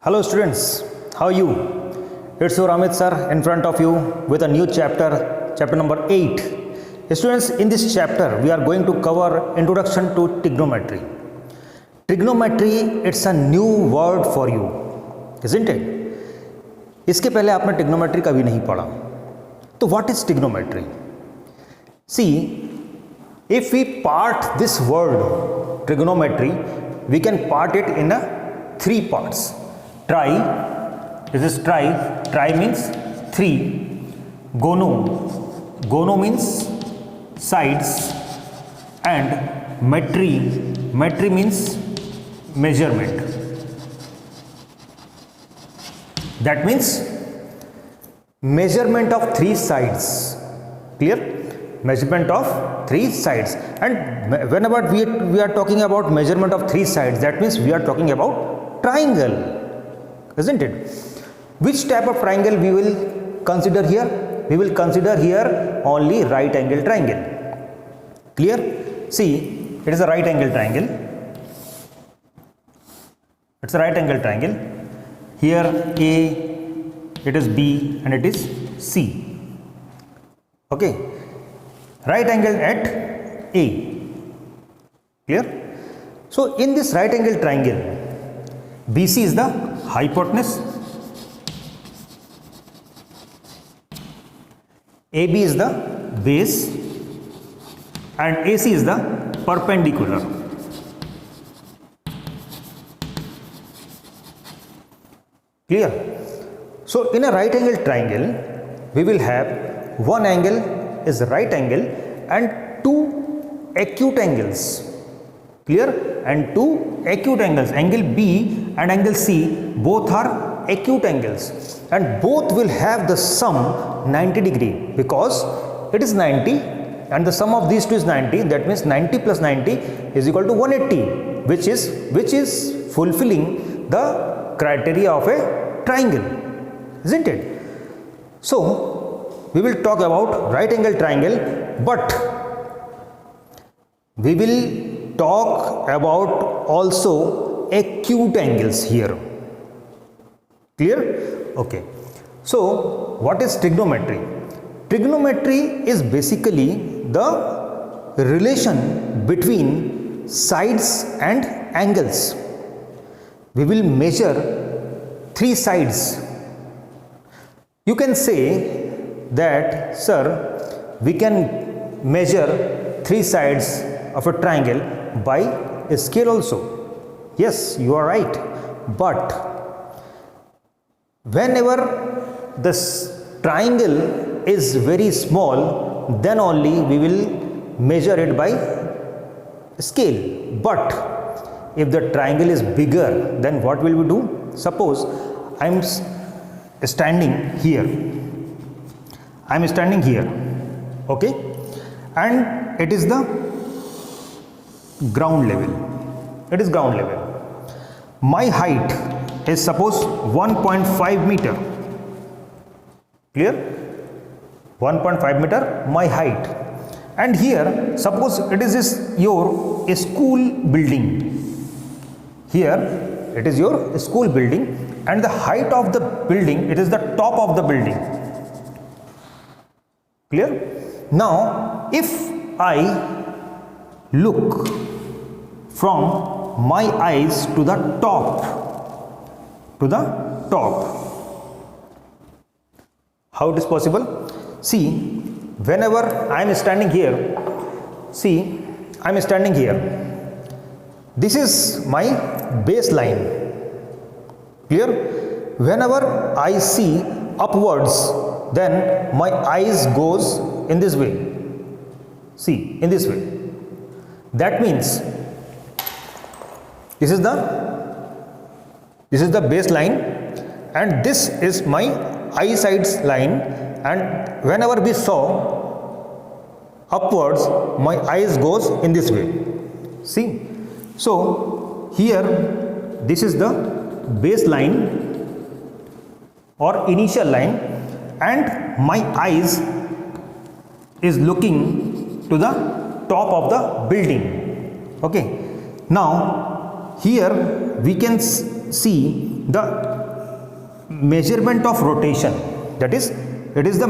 Hello students, how are you? It's your Amit sir in front of you with a new chapter number 8. Students, in this chapter we are going to cover introduction to trigonometry. Trigonometry, it's a new word for you, isn't it? इसके पहले आपने trigonometry कभी नहीं पढ़ा. तो what is trigonometry? See, if we part this word trigonometry, we can part it in three parts. Tri, this is tri. Tri means three. Gono means sides, and metry means measurement. That means measurement of three sides. Clear? Measurement of three sides. And whenever we are talking about measurement of three sides, that means we are talking about triangle, isn't it? Which type of triangle we will consider here? We will consider here only right angle triangle. Clear? See, it is a right angle triangle. It's a right angle triangle. Here A, it is B, and it is C. Okay. Right angle at A. Clear? So in this right angle triangle, BC is the hypotenuse, AB is the base, and AC is the perpendicular. Clear? So in a right angle triangle, we will have one angle is right angle and two acute angles. Clear? And two acute angles, angle B and angle C, both are acute angles, and both will have the sum 90 degree because it is 90 and the sum of these two is 90. That means 90 plus 90 is equal to 180, which is fulfilling the criteria of a triangle, isn't it? So we will talk about right angle triangle, but we will talk about also acute angles here. Clear? Okay. So what is trigonometry? Trigonometry is basically the relation between sides and angles. We will measure three sides. You can say that, sir, we can measure three sides of a triangle by a scale also. Yes, you are right. But whenever this triangle is very small, then only we will measure it by scale. But if the triangle is bigger, then what will we do? Suppose I am standing here. I am standing here. Okay? And it is the ground level. It is ground level. My height is suppose 1.5 meter. Clear? 1.5 meter my height. And here suppose it is your school building. Here it is your school building, and the height of the building, it is the top of the building. Clear? Now if I look from my eyes to the top, how it is possible? See, whenever I am standing here, see, I am standing here. This is my baseline. Clear? Whenever I see upwards, then my eyes goes in this way. See, in this way. That means this is the baseline, and this is my eyesight's line, and whenever we saw upwards, my eyes goes in this way. See, so here this is the baseline or initial line, and my eyes is looking to the top of the building. Okay, now here we can see the measurement of rotation, that is, it is the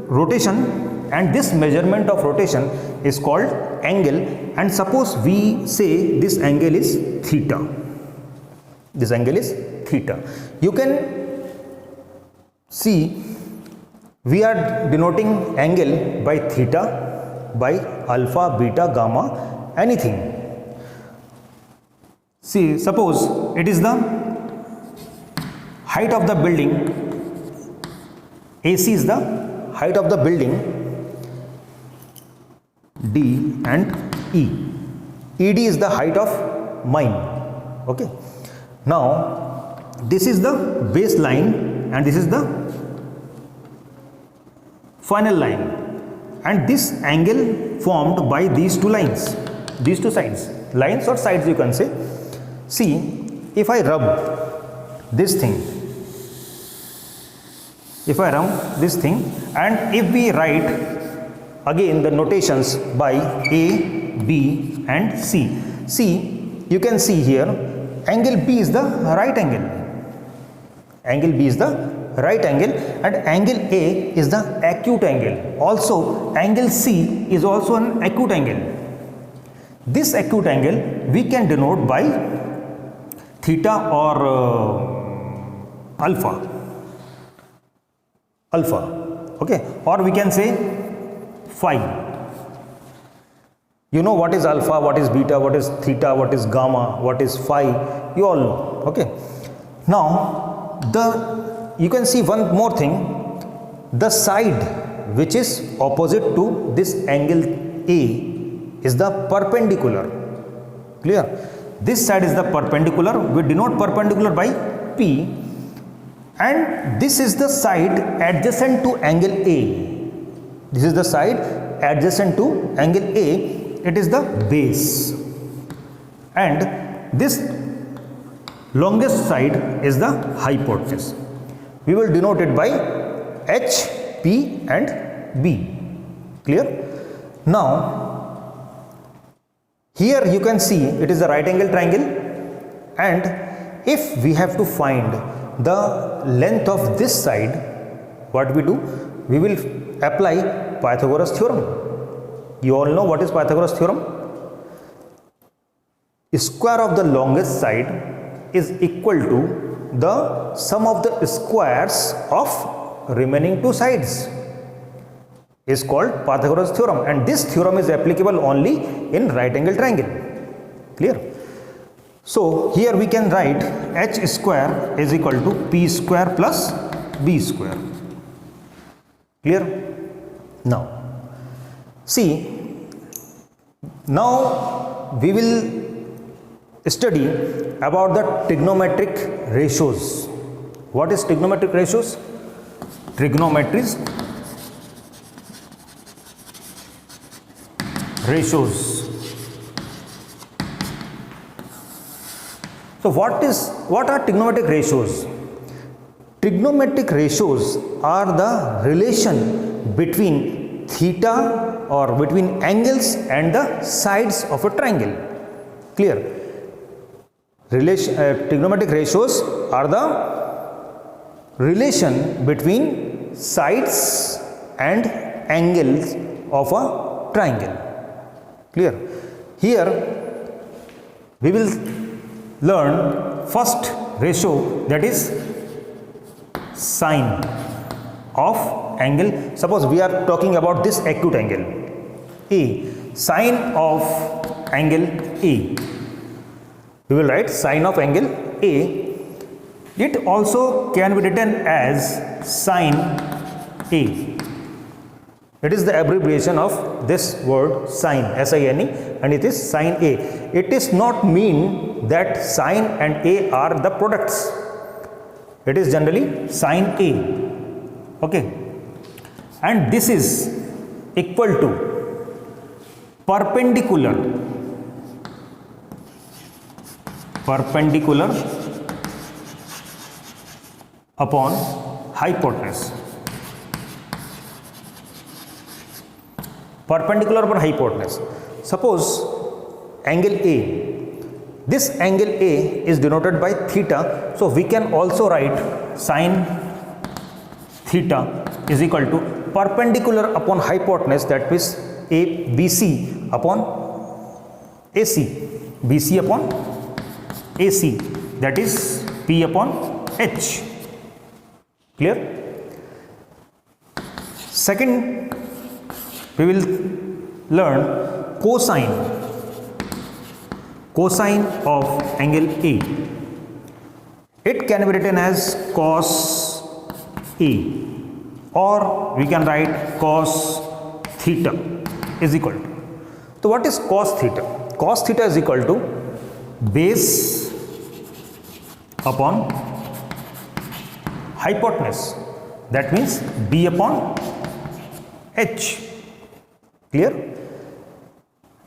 rotation, and this measurement of rotation is called angle. And suppose we say this angle is theta, this angle is theta. You can see we are denoting angle by theta, by alpha, beta, gamma, anything. See, suppose it is the height of the building, AC is the height of the building, D, and E. ED is the height of mine. Okay. Now, this is the baseline and this is the final line, and this angle formed by these two lines, these two sides, lines or sides you can say. See, if I rub this thing, and if we write again the notations by A, B and C. See, you can see here angle B is the right angle. Angle B is the right angle, and angle A is the acute angle. Also, angle C is also an acute angle. This acute angle we can denote by theta or alpha. Okay, or we can say phi. You know what is alpha, what is beta, what is theta, what is gamma, what is phi, you all know. Okay. Now, you can see one more thing, the side which is opposite to this angle A is the perpendicular. Clear? This side is the perpendicular, we denote perpendicular by P, and this is the side adjacent to angle A. This is the side adjacent to angle A, it is the base, and this longest side is the hypotenuse. We will denote it by H, P and B. Clear? Now, here you can see it is a right angle triangle, and if we have to find the length of this side, what we do? We will apply Pythagoras theorem. You all know what is Pythagoras theorem? Square of the longest side is equal to the sum of the squares of remaining two sides, is called Pythagoras theorem, and this theorem is applicable only in right angle triangle. Clear? So, here we can write h square is equal to p square plus b square. Clear? Now, see, now we will study about the trigonometric ratios. What is trigonometric ratios? Trigonometries ratios. So what are trigonometric ratios? Trigonometric ratios are the relation between theta or between angles and the sides of a triangle. Clear? Trigonometric ratios are the relation between sides and angles of a triangle. Clear? Here we will learn first ratio, that is sine of angle. Suppose we are talking about this acute angle A, sine of angle A. We will write sine of angle A. It also can be written as sine A. It is the abbreviation of this word sine, S-I-N-E, and it is sine A. It is not mean that sine and A are the products. It is generally sine A. Okay. And this is equal to perpendicular upon hypotenuse. Perpendicular upon hypotenuse. Suppose angle A, this angle A is denoted by theta, so we can also write sine theta is equal to perpendicular upon hypotenuse, that means BC upon AC, BC upon AC, that is P upon H. Clear? Second, we will learn cosine of angle A. It can be written as cos A, or we can write cos theta is equal to. So what is cos theta? Cos theta is equal to base upon hypotenuse, that means B upon H. Clear?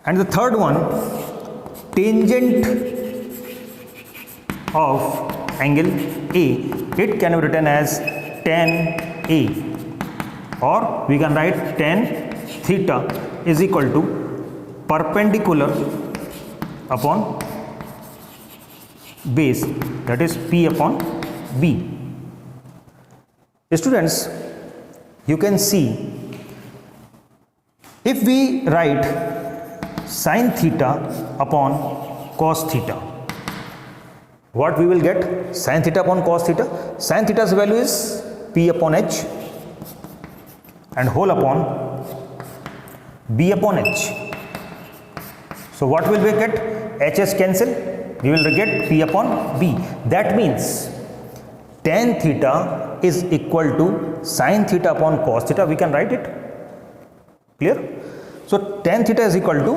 And the third one, tangent of angle A, it can be written as tan A, or we can write tan theta is equal to perpendicular upon base, that is P upon B. Students, you can see, if we write sin theta upon cos theta, what we will get? Sin theta upon cos theta. Sin theta's value is P upon H and whole upon B upon H. So what will we get? H's cancel, we will get P upon B. That means tan theta is equal to sin theta upon cos theta. We can write it. Clear? So tan theta is equal to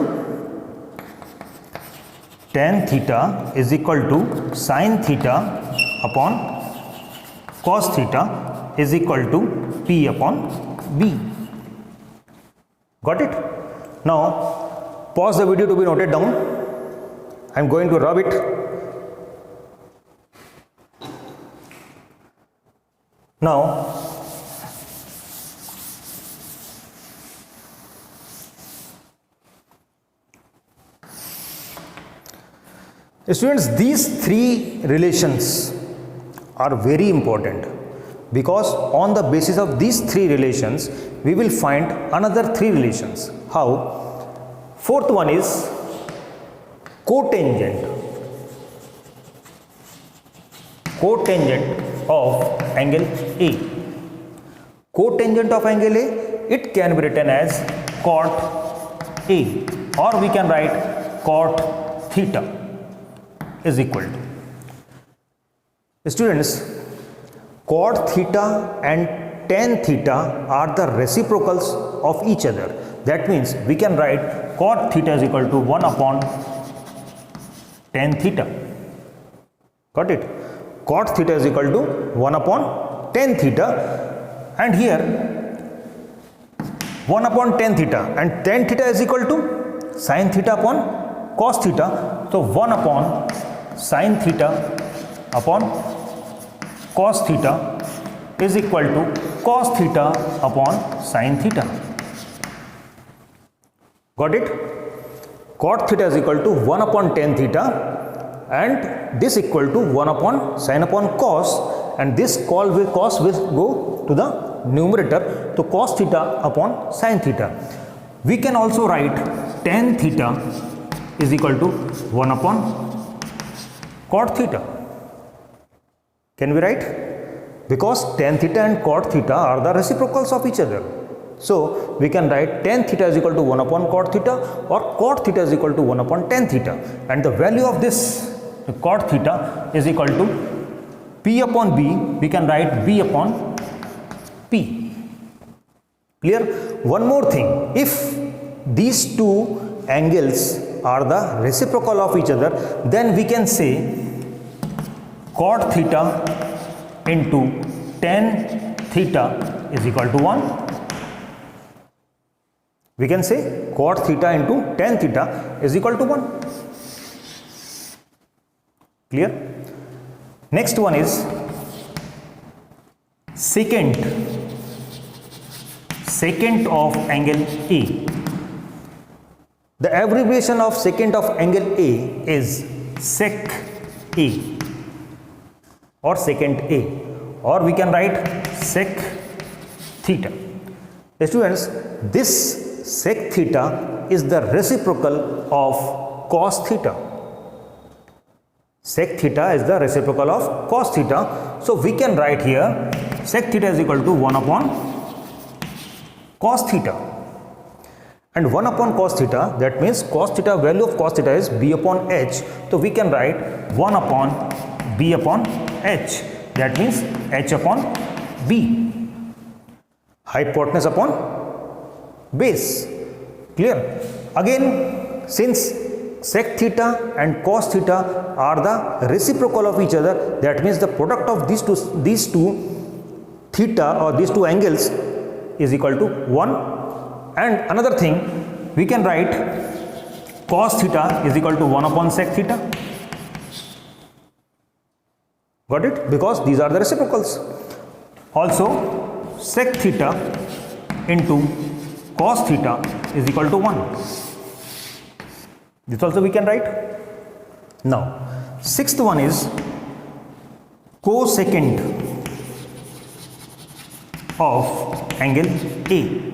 sin theta upon cos theta is equal to P upon B. Got it? Now pause the video to be noted down. I am going to rub it. Now students, these three relations are very important, because on the basis of these three relations we will find another three relations. How? Fourth one is cotangent of angle A. Cotangent of angle A, it can be written as cot A, or we can write cot theta is equal to. Students, cot theta and tan theta are the reciprocals of each other. That means we can write cot theta is equal to 1 upon tan theta. Got it? Cot theta is equal to 1 upon tan theta, and here 1 upon tan theta, and tan theta is equal to sin theta upon cos theta. So 1 upon sin theta upon cos theta is equal to cos theta upon sin theta. Got it? Cot theta is equal to 1 upon tan theta, and this equal to 1 upon sin upon cos, and this cos will go to the numerator, to cos theta upon sin theta. We can also write tan theta is equal to 1 upon cot theta. Can we write? Because tan theta and cot theta are the reciprocals of each other. So we can write tan theta is equal to 1 upon cot theta, or cot theta is equal to 1 upon tan theta, and the value of this cot theta is equal to P upon B. We can write B upon P. Clear? One more thing, if these two angles are the reciprocal of each other, then we can say cot theta into tan theta is equal to 1. We can say cot theta into tan theta is equal to 1. Clear? Next one is secant of angle A. The abbreviation of secant of angle A is sec A or secant A, or we can write sec theta. Students, this sec theta is the reciprocal of cos theta. Sec theta is the reciprocal of cos theta. So we can write here sec theta is equal to 1 upon cos theta. And 1 upon cos theta, that means cos theta, value of cos theta is b upon h. So we can write 1 upon b upon h. That means h upon b. Hypotenuse upon base. Clear? Again, since sec theta and cos theta are the reciprocal of each other, that means the product of these two theta or these two angles is equal to 1. And another thing, we can write cos theta is equal to 1 upon sec theta. Got it? Because these are the reciprocals. Also, sec theta into cos theta is equal to 1. This also we can write. Now, sixth one is cosecant of angle A.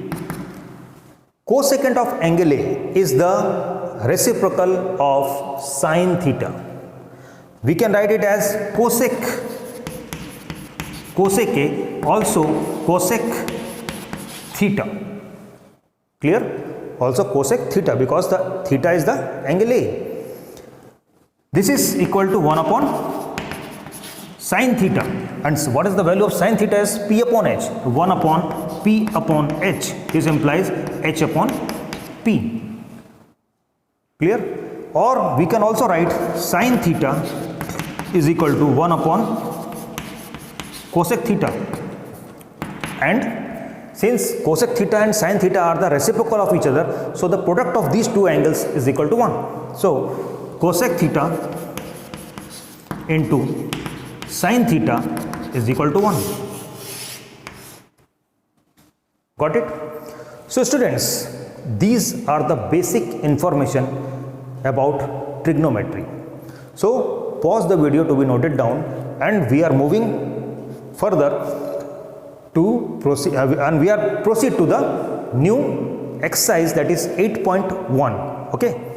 Cosecant of angle A is the reciprocal of sin theta. We can write it as cosec A, also cosec theta. Clear? Also cosec theta, because the theta is the angle A. This is equal to 1 upon sin theta. And what is the value of sin theta? Is p upon h. 1 upon p upon h. This implies h upon p. Clear? Or we can also write sin theta is equal to 1 upon cosec theta. And since cosec theta and sin theta are the reciprocal of each other, so the product of these two angles is equal to 1. So cosec theta into sin theta is equal to 1. Got it? So students, these are the basic information about trigonometry. So pause the video to be noted down, and we are moving further to proceed, and we are proceed to the new exercise, that is 8.1. Okay.